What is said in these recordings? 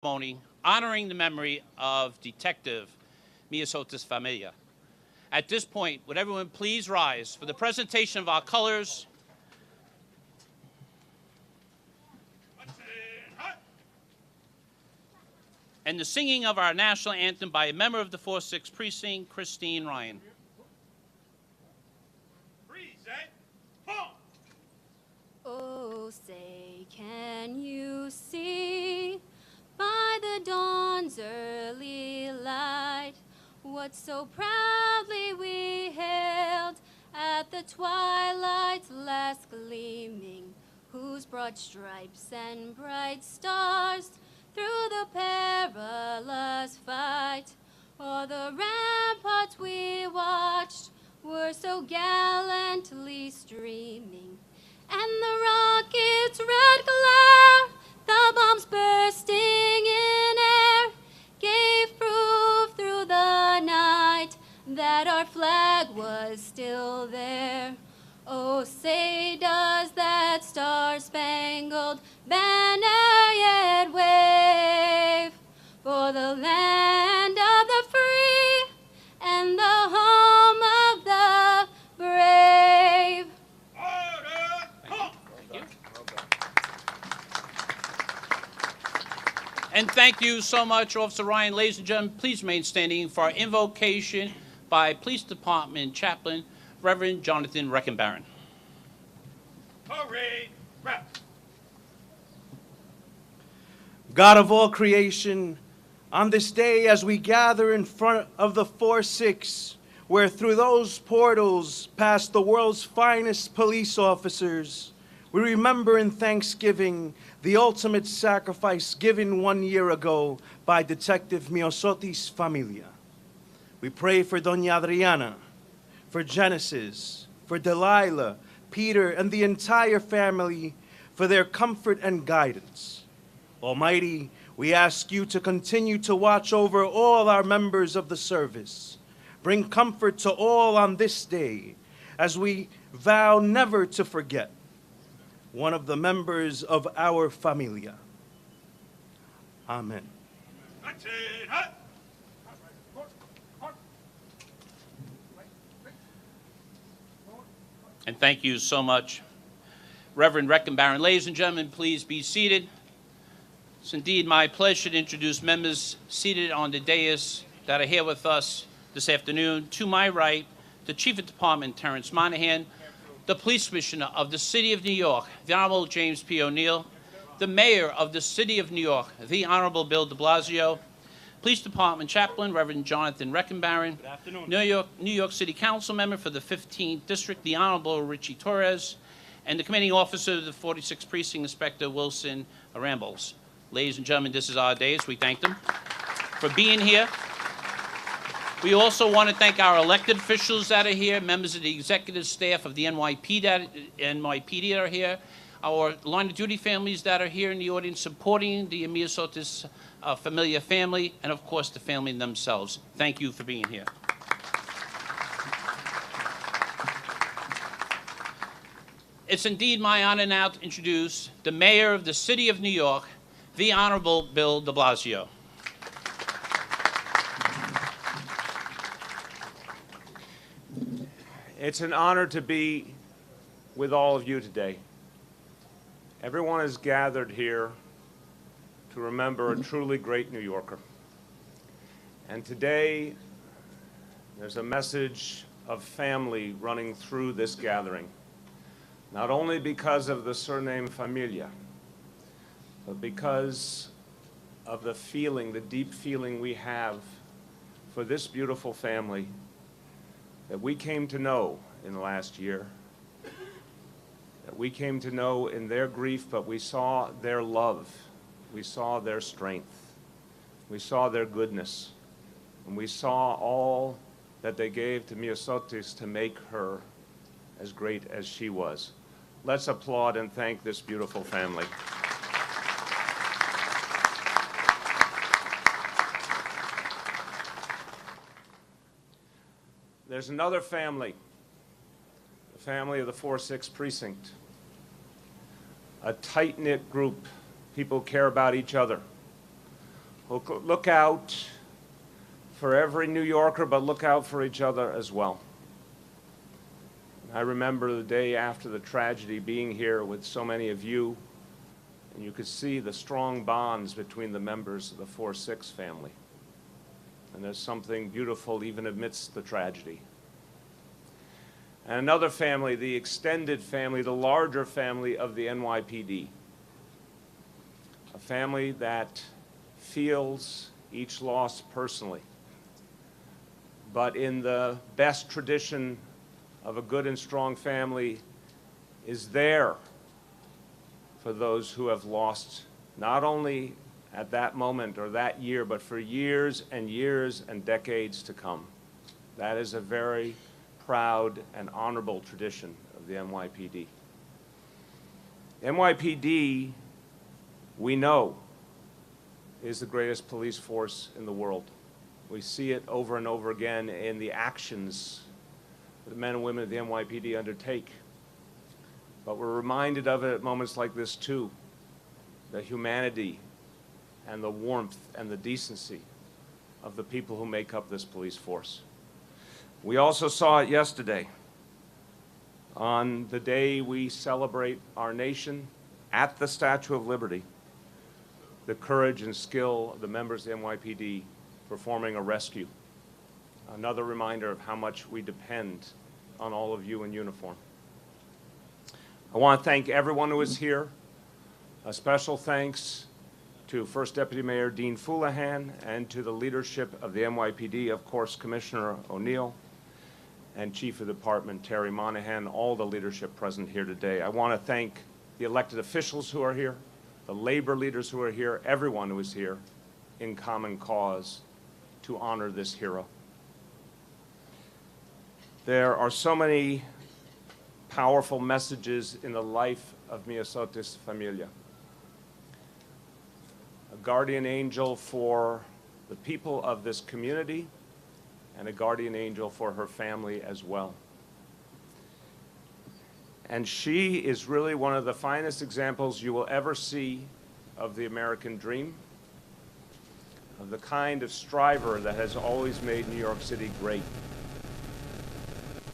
ceremony honoring the memory of Detective Miosotis Familia. At this point, would everyone please rise for the presentation of our colors and the singing of our national anthem by a member of the 4-6 Precinct, Christine Ryan. Oh, say, can you see by the dawn's early light what so proudly we hailed at the twilight's last gleaming, whose broad stripes and bright stars through the perilous fight o'er the ramparts we watched were so gallantly streaming, and the rocket's red glare, the bombs bursting in air, gave proof through the night that our flag was still there. Oh, say does that star-spangled banner yet wave for the land of the free and the home of the brave? And thank you so much, Officer Ryan. Ladies and gentlemen, please remain standing for our invocation by Police Department Chaplain, Reverend Jonathan Reckenbarren. Parade, rap. God of all creation, on this day as we gather in front of the 4-6, where through those portals pass the world's finest police officers, we remember in thanksgiving the ultimate sacrifice given 1 year ago by Detective Miosotis Familia. We pray for Doña Adriana, for Genesis, for Delilah, Peter, and the entire family for their comfort and guidance. Almighty, we ask you to continue to watch over all our members of the service. Bring comfort to all on this day as we vow never to forget one of the members of our familia. Amen. And thank you so much, Reverend Reckenbarren. Ladies and gentlemen, please be seated. It's indeed my pleasure to introduce members seated on the dais that are here with us this afternoon. To my right, the Chief of Department, Terrence Monahan, the Police Commissioner of the City of New York, the Honorable James P. O'Neill, the Mayor of the City of New York, the Honorable Bill de Blasio, Police Department Chaplain, Reverend Jonathan Reckenbarren, Good afternoon. New York City Council Member for the 15th District, the Honorable Richie Torres, and the Commanding Officer of the 46th Precinct, Inspector Wilson Arambles. Ladies and gentlemen, this is our day, so we thank them for being here. We also want to thank our elected officials that are here, members of the executive staff of the NYPD that are here, our line of duty families that are here in the audience supporting the Miosotis Familia family, and of course the family themselves. Thank you for being here. It's indeed my honor now to introduce the Mayor of the City of New York, the Honorable Bill de Blasio. It's an honor to be with all of you today. Everyone is gathered here to remember a truly great New Yorker. And today, there's a message of family running through this gathering, not only because of the surname Familia, but because of the feeling, the deep feeling we have for this beautiful family that we came to know in the last year, that we came to know in their grief, but we saw their love, we saw their strength, we saw their goodness, and we saw all that they gave to Miosotis to make her as great as she was. Let's applaud and thank this beautiful family. There's another family, the family of the 4-6 Precinct. a tight-knit group. People care about each other. Look out for every New Yorker, but look out for each other as well. I remember the day after the tragedy being here with so many of you, and you could see the strong bonds between the members of the 4-6 family. And there's something beautiful even amidst the tragedy. And another family, the extended family, the larger family of the NYPD. A family that feels each loss personally, but in the best tradition of a good and strong family, is there for those who have lost, not only at that moment or that year, but for years and years and decades to come. That is a very proud and honorable tradition of the NYPD. NYPD, we know, is the greatest police force in the world. We see it over and over again in the actions that the men and women of the NYPD undertake. But we're reminded of it at moments like this too, the humanity and the warmth and the decency of the people who make up this police force. We also saw it yesterday on the day we celebrate our nation at the Statue of Liberty, the courage and skill of the members of the NYPD performing a rescue. Another reminder of how much we depend on all of you in uniform. I want to thank everyone who is here. A special thanks to First Deputy Mayor Dean Foulahan and to the leadership of the NYPD, of course, Commissioner O'Neill and Chief of Department Terry Monahan, all the leadership present here today. I want to thank the elected officials who are here, the labor leaders who are here, everyone who is here in common cause to honor this hero. There are so many powerful messages in the life of Miosotis Familia. A guardian angel for the people of this community and a guardian angel for her family as well. And she is really one of the finest examples you will ever see of the American dream, of the kind of striver that has always made New York City great.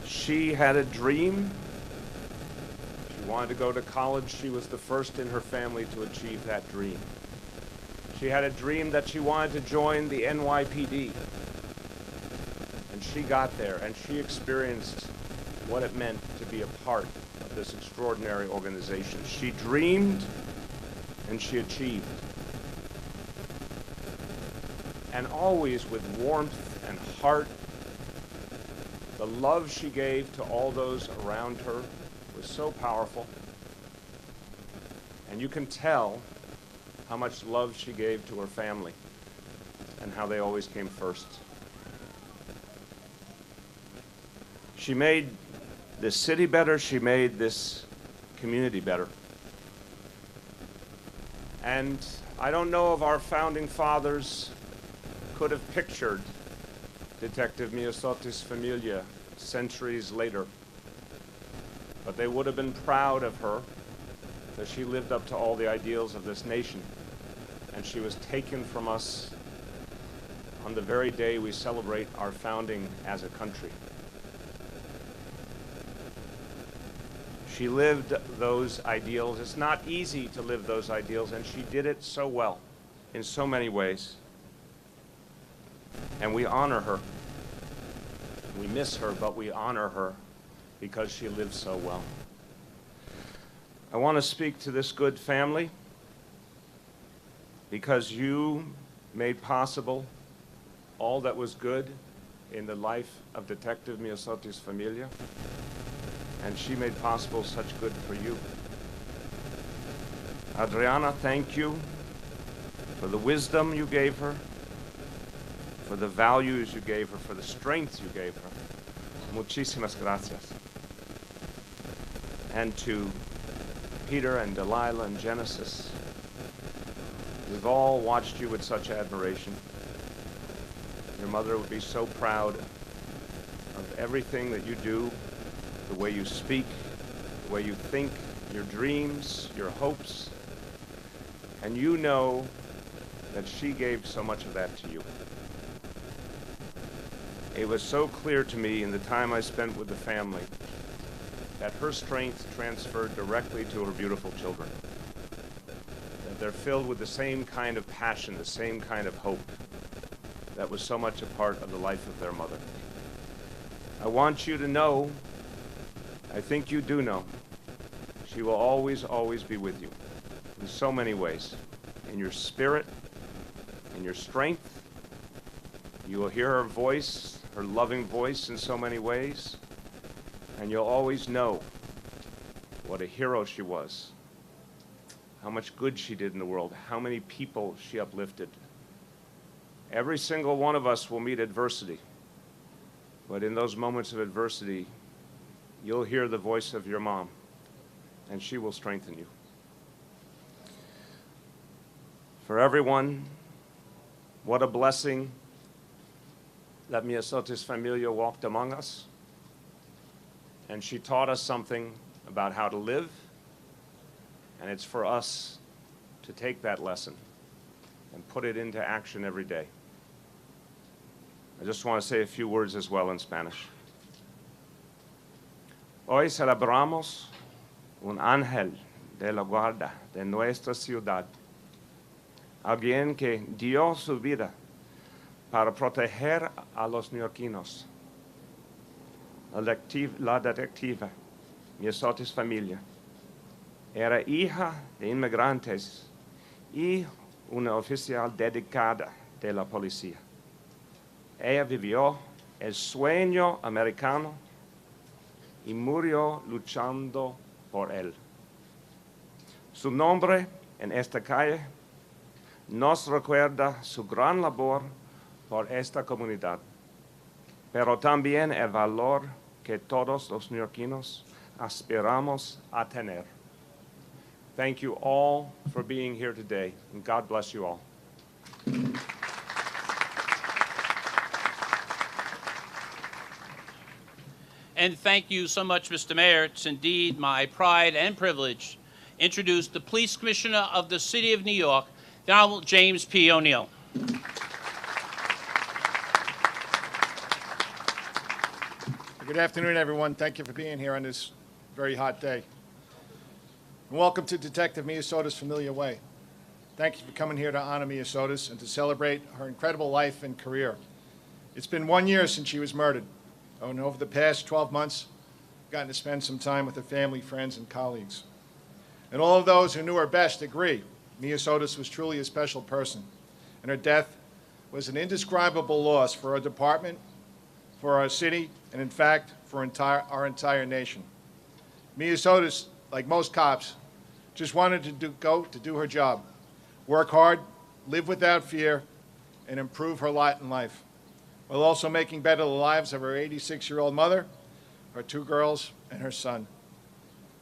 She had a dream. She wanted to go to college. She was the first in her family to achieve that dream. She had a dream that she wanted to join the NYPD. And she got there, and she experienced what it meant to be a part of this extraordinary organization. She dreamed, and she achieved. And always with warmth and heart. The love she gave to all those around her was so powerful. And you can tell how much love she gave to her family and how they always came first. She made this city better. She made this community better. And I don't know if our founding fathers could have pictured Detective Miosotis Familia centuries later. But they would have been proud of her that she lived up to all the ideals of this nation. And she was taken from us on the very day we celebrate our founding as a country. She lived those ideals. It's not easy to live those ideals, and she did it so well in so many ways. And we honor her. We miss her, but we honor her because she lived so well. I want to speak to this good family because you made possible all that was good in the life of Detective Miosotis Familia, and she made possible such good for you. Adriana, thank you for the wisdom you gave her, for the values you gave her, for the strength you gave her. Muchísimas gracias. And to Peter and Delilah and Genesis, we've all watched you with such admiration. Your mother would be so proud of everything that you do, the way you speak, the way you think, your dreams, your hopes. And you know that she gave so much of that to you. It was so clear to me in the time I spent with the family that her strength transferred directly to her beautiful children, that they're filled with the same kind of passion, the same kind of hope that was so much a part of the life of their mother. I want you to know, I think you do know, she will always, always be with you in so many ways. In your spirit, in your strength. You will hear her voice, her loving voice in so many ways. And you'll always know what a hero she was, how much good she did in the world, how many people she uplifted. Every single one of us will meet adversity. But in those moments of adversity, you'll hear the voice of your mom, and she will strengthen you. For everyone, what a blessing that Miosotis Familia walked among us. And she taught us something about how to live, and it's for us to take that lesson and put it into action every day. I just want to say a few words as well in Spanish. Hoy celebramos un ángel de la guarda de nuestra ciudad, alguien que dio su vida para proteger a los neoyorquinos. La detectiva Miosotis Familia era hija de inmigrantes y una oficial dedicada de la policía. Ella vivió el sueño americano y murió luchando por él. Su nombre en esta calle nos recuerda su gran labor por esta comunidad, pero también el valor que todos los neoyorquinos aspiramos a tener. Thank you all for being here today, and God bless you all. And thank you so much, Mr. Mayor. It's indeed my pride and privilege to introduce the Police Commissioner of the City of New York, the Honorable James P. O'Neill. Good afternoon, everyone. Thank you for being here on this very hot day. And welcome to Detective Miosotis Familia Way. Thank you for coming here to honor Miosotis and to celebrate her incredible life and career. It's been 1 year since she was murdered. Oh, and over the past 12 months, I've gotten to spend some time with her family, friends, and colleagues. And all of those who knew her best agree Miosotis was truly a special person, and her death was an indescribable loss for our department, for our city, and in fact, for our entire nation. Miosotis, like most cops, just wanted to go to do her job, work hard, live without fear, and improve her lot in life, while also making better the lives of her 86-year-old mother, her 2 girls, and her son.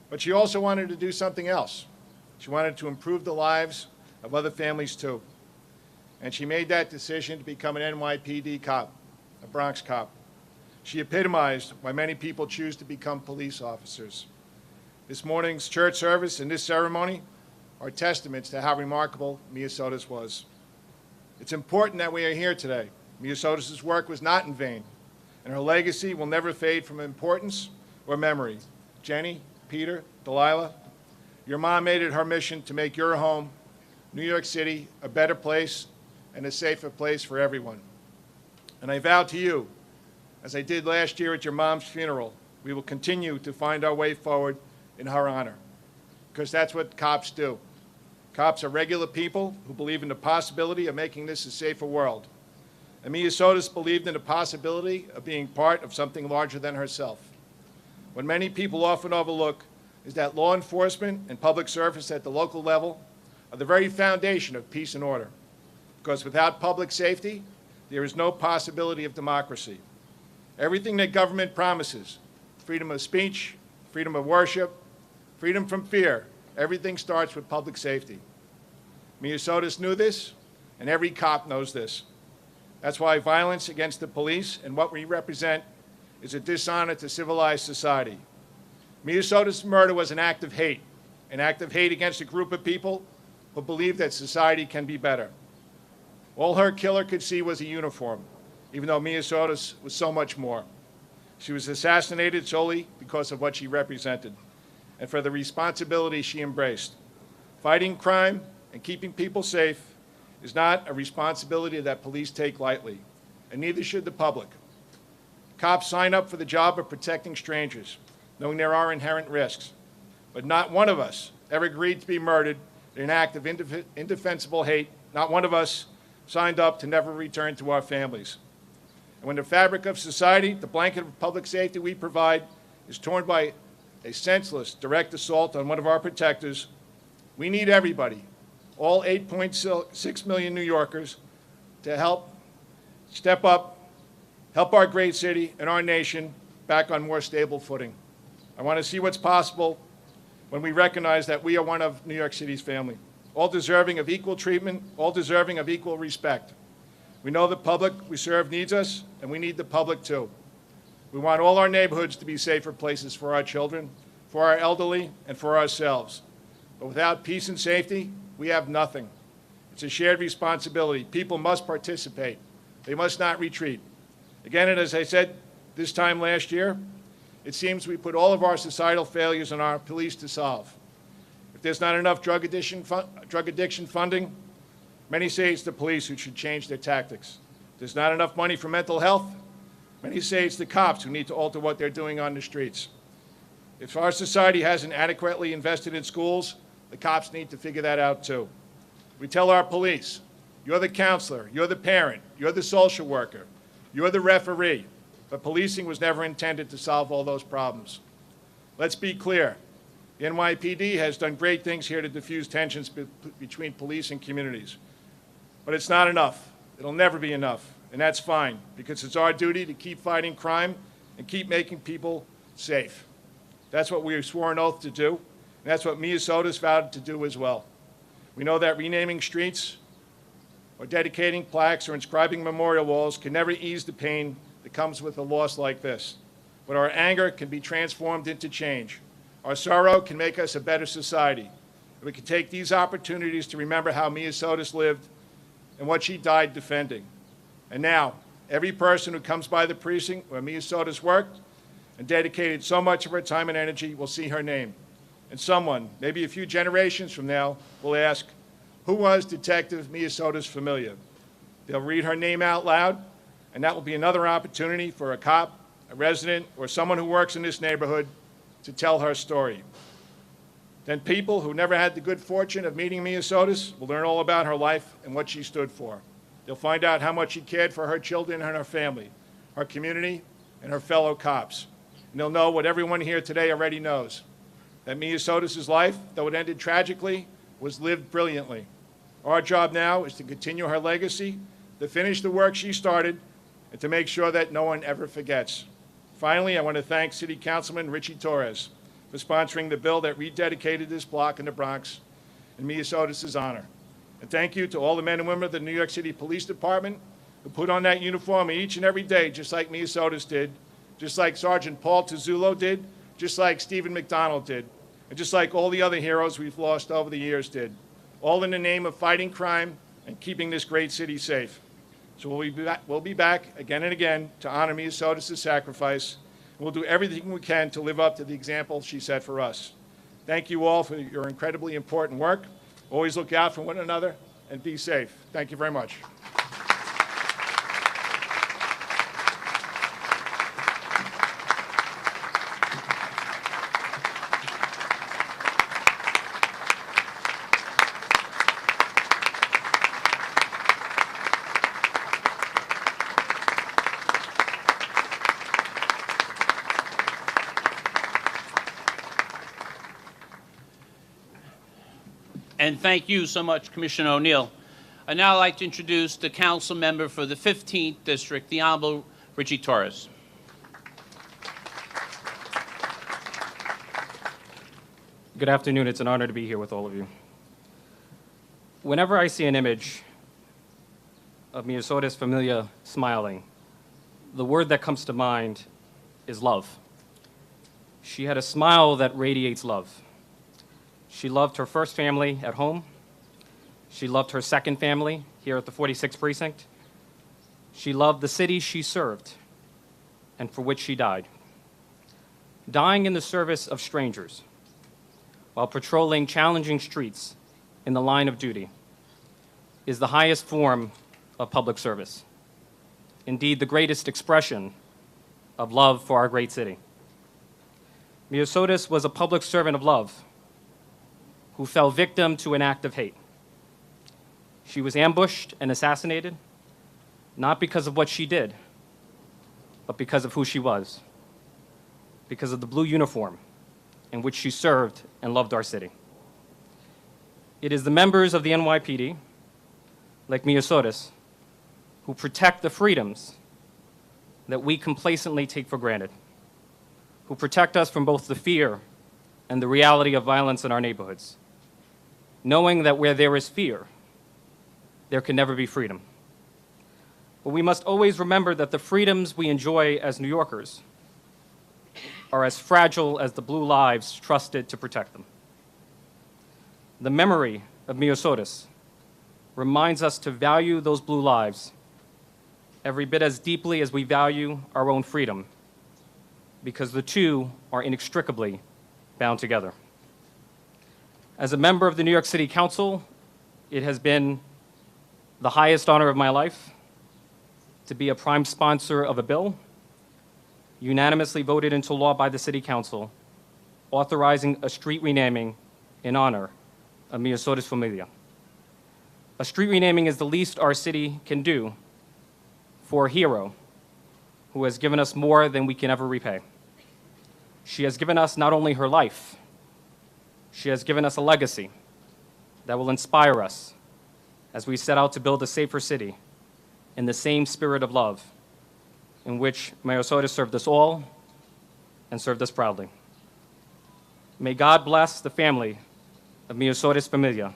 But she also wanted to do something else. She wanted to improve the lives of other families too. And she made that decision to become an NYPD cop, a Bronx cop. She epitomized why many people choose to become police officers. This morning's church service and this ceremony are testaments to how remarkable Miosotis was. It's important that we are here today. Miosotis' work was not in vain, and her legacy will never fade from importance or memory. Jenny, Peter, Delilah, your mom made it her mission to make your home, New York City, a better place and a safer place for everyone. And I vow to you, as I did last year at your mom's funeral, we will continue to find our way forward in her honor, because that's what cops do. Cops are regular people who believe in the possibility of making this a safer world. And Miosotis believed in the possibility of being part of something larger than herself. What many people often overlook is that law enforcement and public service at the local level are the very foundation of peace and order. Because without public safety, there is no possibility of democracy. Everything that government promises, freedom of speech, freedom of worship, freedom from fear, everything starts with public safety. Miosotis knew this, and every cop knows this. That's why violence against the police and what we represent is a dishonor to civilized society. Miosotis' murder was an act of hate against a group of people who believe that society can be better. All her killer could see was a uniform, even though Miosotis was so much more. She was assassinated solely because of what she represented and for the responsibility she embraced. Fighting crime and keeping people safe is not a responsibility that police take lightly, and neither should the public. Cops sign up for the job of protecting strangers, knowing there are inherent risks. But not one of us ever agreed to be murdered in an act of indefensible hate. Not one of us signed up to never return to our families. And when the fabric of society, the blanket of public safety we provide, is torn by a senseless direct assault on one of our protectors, we need everybody, all 8.6 million New Yorkers, to help step up, help our great city and our nation back on more stable footing. I want to see what's possible when we recognize that we are one of New York City's family, all deserving of equal treatment, all deserving of equal respect. We know the public we serve needs us, and we need the public too. We want all our neighborhoods to be safer places for our children, for our elderly, and for ourselves. But without peace and safety, we have nothing. It's a shared responsibility. People must participate. They must not retreat. Again, and as I said this time last year, it seems we put all of our societal failures on our police to solve. If there's not enough drug addiction funding, many say it's the police who should change their tactics. If there's not enough money for mental health, many say it's the cops who need to alter what they're doing on the streets. If our society hasn't adequately invested in schools, the cops need to figure that out too. We tell our police, you're the counselor, you're the parent, you're the social worker, you're the referee. But policing was never intended to solve all those problems. Let's be clear. The NYPD has done great things here to diffuse tensions between police and communities. But it's not enough. It'll never be enough. And that's fine, because it's our duty to keep fighting crime and keep making people safe. That's what we swore an oath to do, and that's what Miosotis vowed to do as well. We know that renaming streets or dedicating plaques or inscribing memorial walls can never ease the pain that comes with a loss like this. But our anger can be transformed into change. Our sorrow can make us a better society. We can take these opportunities to remember how Miosotis lived and what she died defending. And now, every person who comes by the precinct where Miosotis worked and dedicated so much of her time and energy will see her name. And someone, maybe a few generations from now, will ask, who was Detective Miosotis Familia? They'll read her name out loud, and that will be another opportunity for a cop, a resident, or someone who works in this neighborhood to tell her story. Then people who never had the good fortune of meeting Miosotis will learn all about her life and what she stood for. They'll find out how much she cared for her children and her family, her community, and her fellow cops. And they'll know what everyone here today already knows, that Miosotis' life, though it ended tragically, was lived brilliantly. Our job now is to continue her legacy, to finish the work she started, and to make sure that no one ever forgets. Finally, I want to thank City Councilman Richie Torres for sponsoring the bill that rededicated this block in the Bronx in Miosotis' honor. And thank you to all the men and women of the New York City Police Department who put on that uniform each and every day, just like Miosotis did, just like Sergeant Paul Tuzzulo did, just like Stephen McDonald did, and just like all the other heroes we've lost over the years did, all in the name of fighting crime and keeping this great city safe. So we'll be back again and again to honor Miosotis' sacrifice, and we'll do everything we can to live up to the example she set for us. Thank you all for your incredibly important work. Always look out for one another and be safe. Thank you very much. And thank you so much, Commissioner O'Neill. I'd now like to introduce the council member for the 15th District, the Honorable Richie Torres. Good afternoon. It's an honor to be here with all of you. Whenever I see an image of Miosotis Familia smiling, the word that comes to mind is love. She had a smile that radiates love. She loved her first family at home. She loved her second family here at the 46th Precinct. She loved the city she served and for which she died. Dying in the service of strangers while patrolling challenging streets in the line of duty is the highest form of public service. Indeed, the greatest expression of love for our great city. Miosotis was a public servant of love who fell victim to an act of hate. She was ambushed and assassinated, not because of what she did, but because of who she was, because of the blue uniform in which she served and loved our city. It is the members of the NYPD, like Miosotis, who protect the freedoms that we complacently take for granted, who protect us from both the fear and the reality of violence in our neighborhoods, knowing that where there is fear, there can never be freedom. But we must always remember that the freedoms we enjoy as New Yorkers are as fragile as the blue lives trusted to protect them. The memory of Miosotis reminds us to value those blue lives every bit as deeply as we value our own freedom, because the two are inextricably bound together. As a member of the New York City Council, it has been the highest honor of my life to be a prime sponsor of a bill unanimously voted into law by the City Council, authorizing a street renaming in honor of Miosotis Familia. A street renaming is the least our city can do for a hero who has given us more than we can ever repay. She has given us not only her life, she has given us a legacy that will inspire us as we set out to build a safer city in the same spirit of love in which Miosotis served us all and served us proudly. May God bless the family of Miosotis Familia,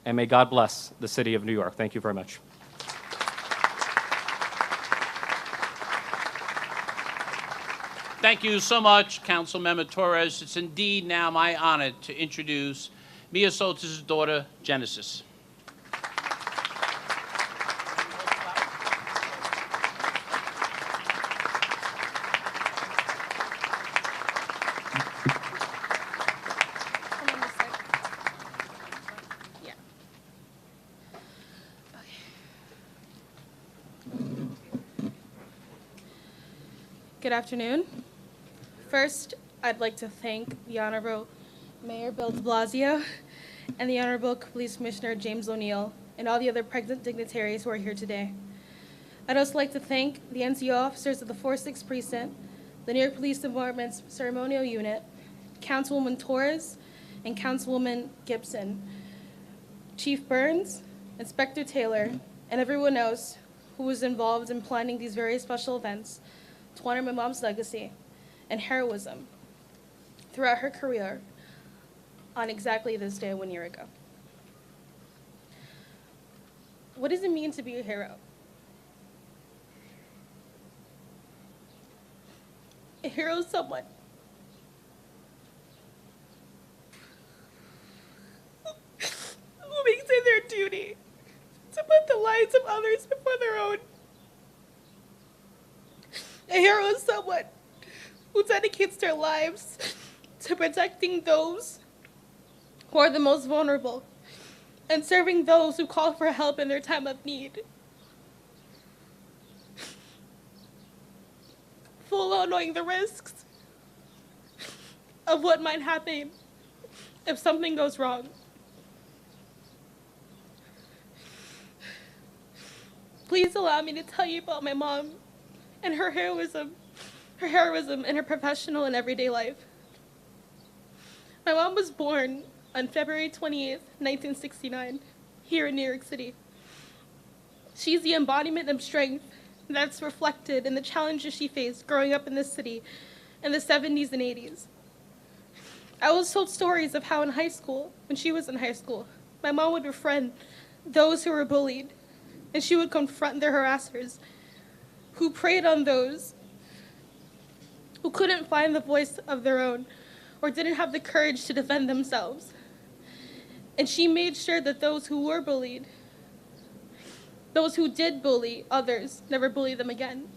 and may God bless the city of New York. Thank you very much. Thank you so much, Councilmember Torres. It's indeed now my honor to introduce Miosotis' daughter, Genesis. Yeah. Good afternoon. First, I'd like to thank the Honorable Mayor Bill de Blasio and the Honorable Police Commissioner James O'Neill and all the other present dignitaries who are here today. I'd also like to thank the NCO officers of the 46th Precinct, the New York Police Department's Ceremonial Unit, Councilwoman Torres, and Councilwoman Gibson, Chief Burns, Inspector Taylor, and everyone else who was involved in planning these very special events to honor my mom's legacy and heroism throughout her career on exactly this day 1 year ago. What does it mean to be a hero? A hero is someone who makes it their duty to put the lives of others before their own. A hero is someone who dedicates their lives to protecting those who are the most vulnerable and serving those who call for help in their time of need. Full well knowing the risks of what might happen if something goes wrong. Please allow me to tell you about my mom and her heroism in her professional and everyday life. My mom was born on February 28th, 1969, here in New York City. She's the embodiment of strength that's reflected in the challenges she faced growing up in this city in the 70s and 80s. I was told stories of how in high school, when she was in high school, my mom would befriend those who were bullied, and she would confront their harassers, who preyed on those who couldn't find the voice of their own or didn't have the courage to defend themselves. And she made sure that those who were bullied Those who did bully others never bully them again.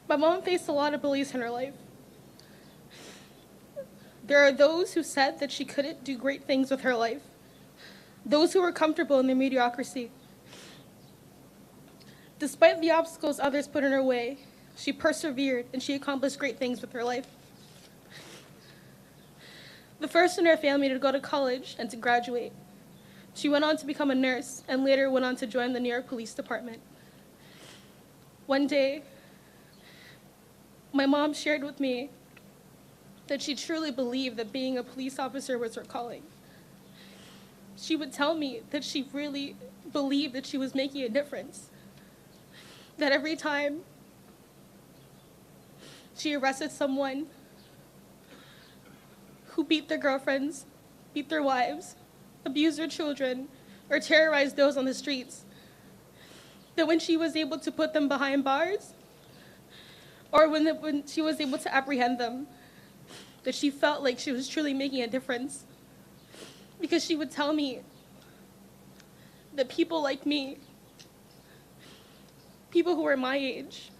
My mom faced a lot of bullies in her life. There are those who said that she couldn't do great things with her life. Those who were comfortable in their mediocrity. Despite the obstacles others put in her way, she persevered and she accomplished great things with her life. The first in her family to go to college and to graduate. She went on to become a nurse and later went on to join the New York Police Department. One day, my mom shared with me that she truly believed that being a police officer was her calling. She would tell me that she really believed that she was making a difference. That every time she arrested someone who beat their girlfriends, beat their wives, abused their children, or terrorized those on the streets, that when she was able to put them behind bars, or when she was able to apprehend them, that she felt like she was truly making a difference. Because she would tell me that people like me, people who were my age,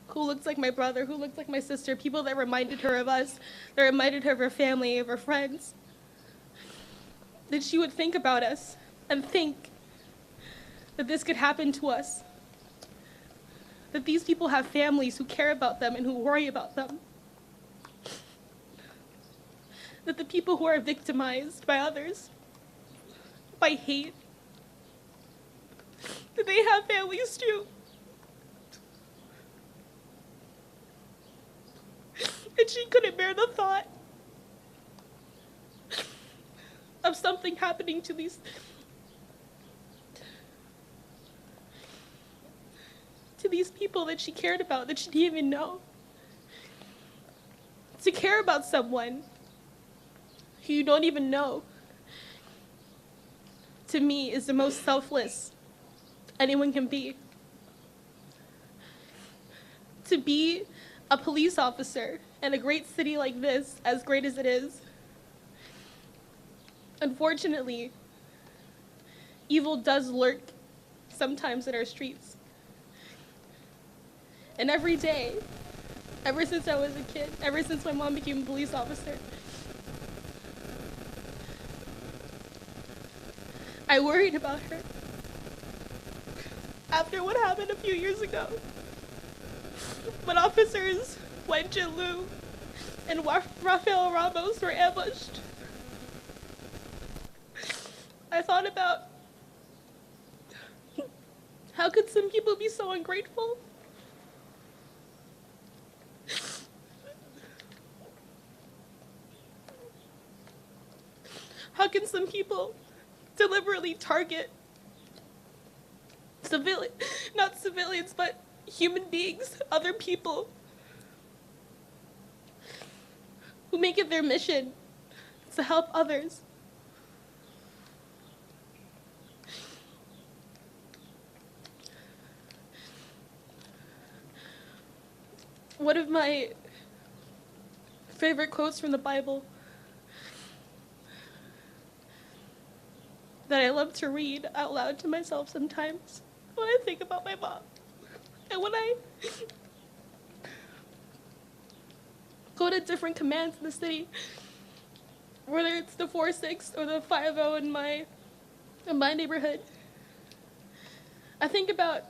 who looked like my brother, who looked like my sister, people that reminded her of us, that reminded her of her family, of her friends, that she would think about us and think that this could happen to us. That these people have families who care about them and who worry about them. That the people who are victimized by others, by hate, that they have families too. And she couldn't bear the thought of something happening to these people that she cared about, that she didn't even know. To care about someone who you don't even know, to me, is the most selfless anyone can be. To be a police officer in a great city like this, as great as it is, unfortunately, evil does lurk sometimes in our streets. And every day, ever since I was a kid, ever since my mom became a police officer, I worried about her. After what happened a few years ago, when officers Wen Jin-Lu and Rafael Ramos were ambushed, I thought about how could some people be so ungrateful? How can some people deliberately target not civilians, but human beings, other people, who make it their mission to help others? One of my favorite quotes from the Bible that I love to read out loud to myself sometimes when I think about my mom. And when I go to different commands in the city, whether it's the 4-6 or the 5-0 in my neighborhood, I think about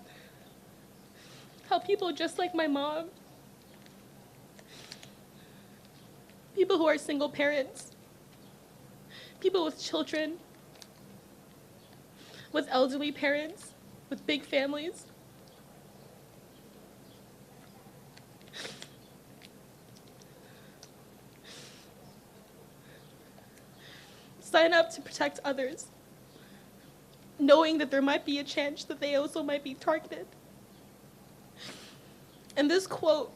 how people just like my mom, people who are single parents, people with children, with elderly parents, with big families, sign up to protect others, knowing that there might be a chance that they also might be targeted. And this quote,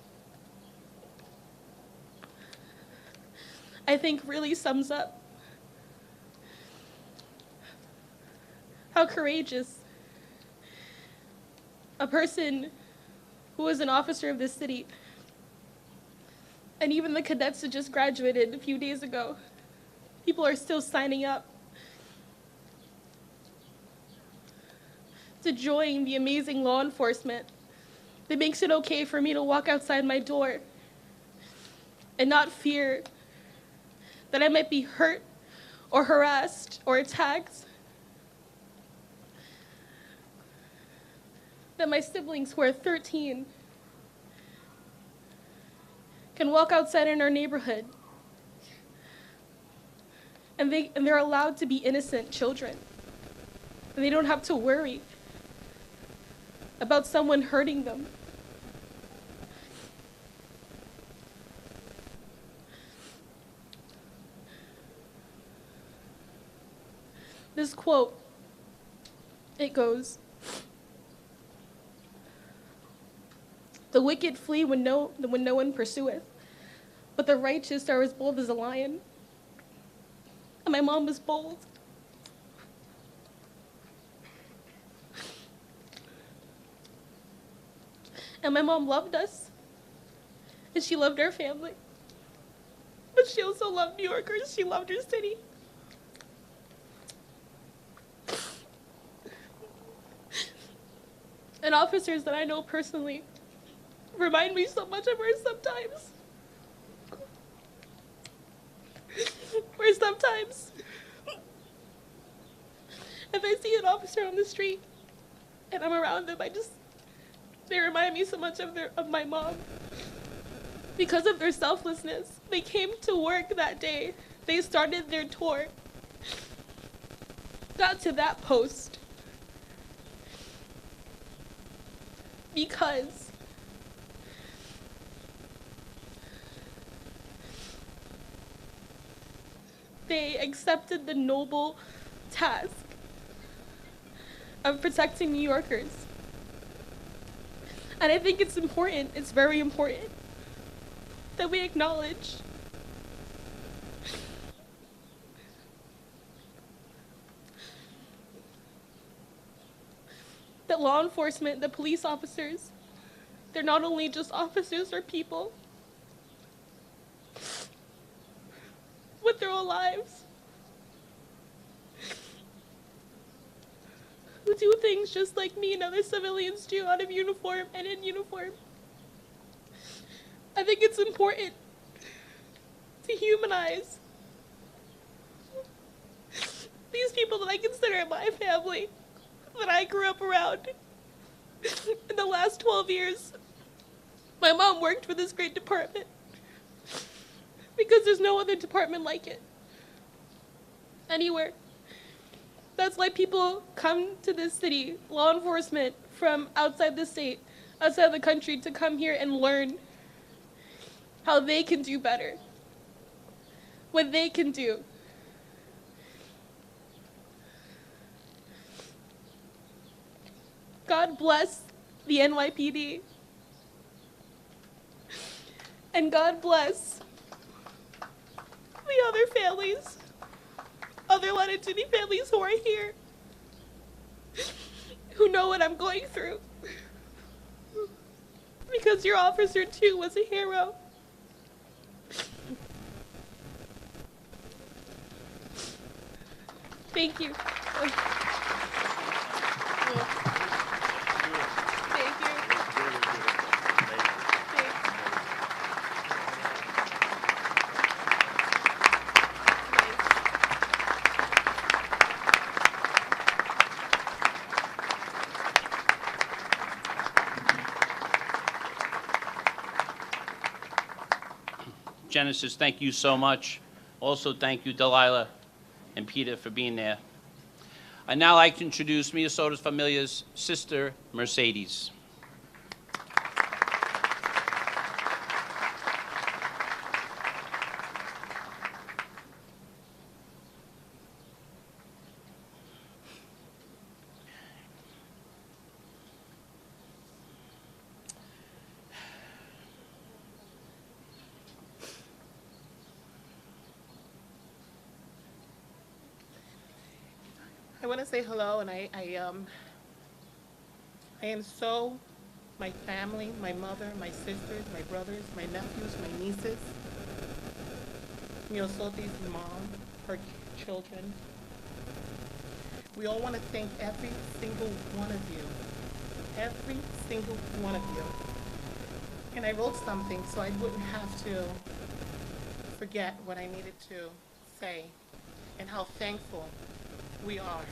I think, really sums up how courageous a person who was an officer of this city, and even the cadets that just graduated a few days ago, people are still signing up to join the amazing law enforcement that makes it okay for me to walk outside my door and not fear that I might be hurt or harassed or attacked. That my siblings, who are 13, can walk outside in our neighborhood and they're allowed to be innocent children. And they don't have to worry about someone hurting them. This quote, it goes, "The wicked flee when no one pursueth, but the righteous are as bold as a lion." And my mom was bold. And my mom loved us, and she loved our family. But she also loved New Yorkers. She loved her city. And officers that I know personally remind me so much of her sometimes. Where sometimes, if I see an officer on the street and I'm around them, they remind me so much of my mom. Because of their selflessness, they came to work that day. They started their tour, got to that post, because they accepted the noble task of protecting New Yorkers. And I think it's important, it's very important, that we acknowledge that law enforcement, the police officers, they're not only just officers or people with their own lives, who do things just like me and other civilians do out of uniform and in uniform. I think it's important to humanize these people that I consider my family, that I grew up around. In the last 12 years, my mom worked for this great department because there's no other department like it anywhere. That's why people come to this city, law enforcement from outside the state, outside the country, to come here and learn how they can do better, what they can do. God bless the NYPD. And God bless the other families, other line of duty families who are here, who know what I'm going through. Because your officer too was a hero. Thank you. Thank you. Genesis, thank you so much. Also, thank you, Delilah and Peter, for being there. I'd now like to introduce Miosotis Familia's sister, Mercedes. I want to say hello, and I am so, my family, my mother, my sisters, my brothers, my nephews, my nieces, Miosotis' mom, her children. We all want to thank every single one of you. Every single one of you. And I wrote something so I wouldn't have to forget what I needed to say and how thankful we are.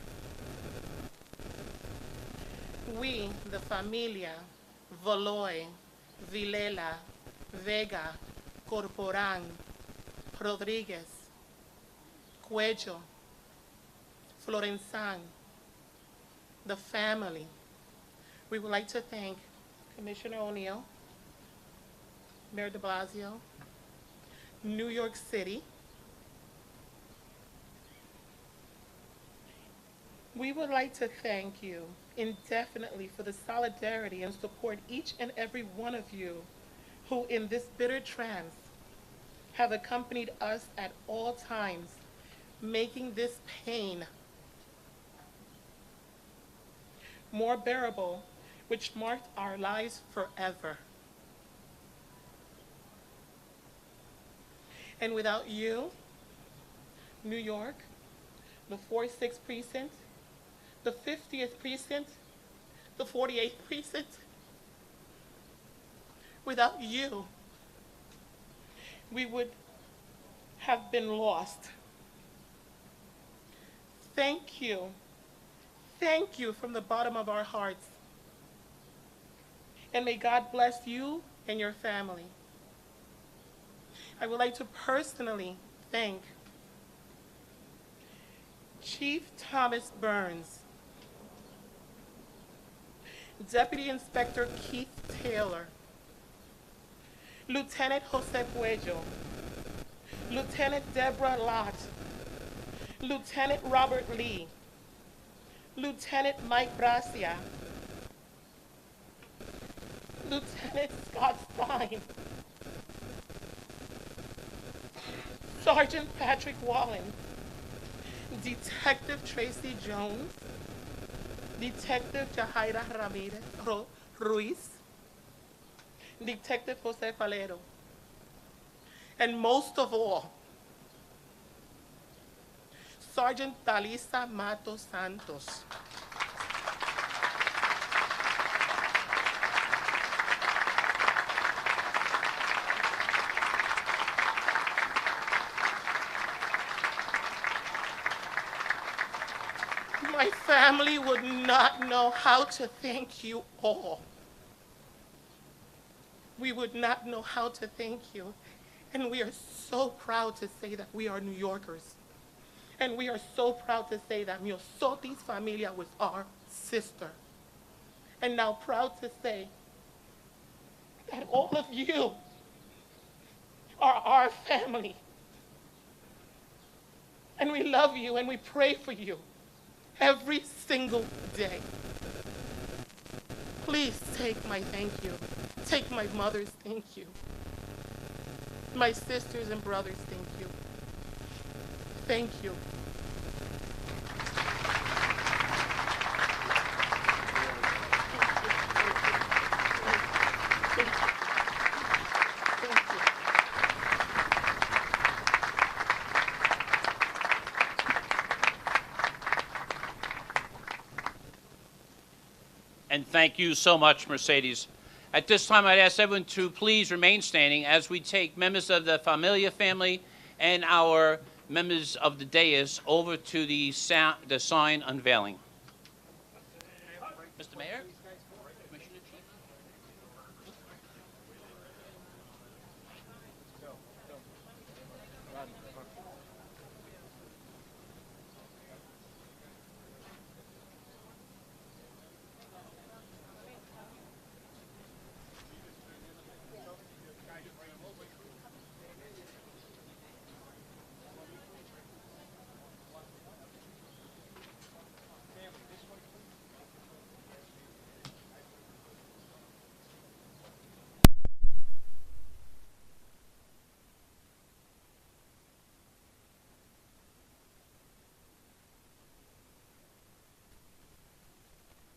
We, the familia, Voloy, Vilela, Vega, Corporán, Rodriguez, Cuello, Florenzan, the family. We would like to thank Commissioner O'Neill, Mayor de Blasio, New York City. We would like to thank you indefinitely for the solidarity and support each and every one of you who in this bitter trance have accompanied us at all times, making this pain more bearable, which marked our lives forever. And without you, New York, the 46th Precinct, the 50th Precinct, the 48th Precinct, without you, we would have been lost. Thank you. Thank you from the bottom of our hearts. And may God bless you and your family. I would like to personally thank Chief Thomas Burns, Deputy Inspector Keith Taylor, Lieutenant Jose Puello, Lieutenant Deborah Lott, Lieutenant Robert Lee, Lieutenant Mike Blasio, Lieutenant Scott Stein, Sergeant Patrick Wallen, Detective Tracy Jones, Detective Jahaira Ramirez Ruiz, Detective Jose Falero, and most of all, Sergeant Talisa Matos Santos. My family would not know how to thank you all. We would not know how to thank you. And we are so proud to say that we are New Yorkers. And we are so proud to say that Miosotis Familia was our sister. And now proud to say that all of you are our family. And we love you and we pray for you every single day. Please take my thank you. Take my mother's thank you. My sisters and brothers, thank you. Thank you. And thank you so much, Mercedes. At this time, I'd ask everyone to please remain standing as we take members of the Familia family and our members of the dais over to the sign unveiling. Mr. Mayor?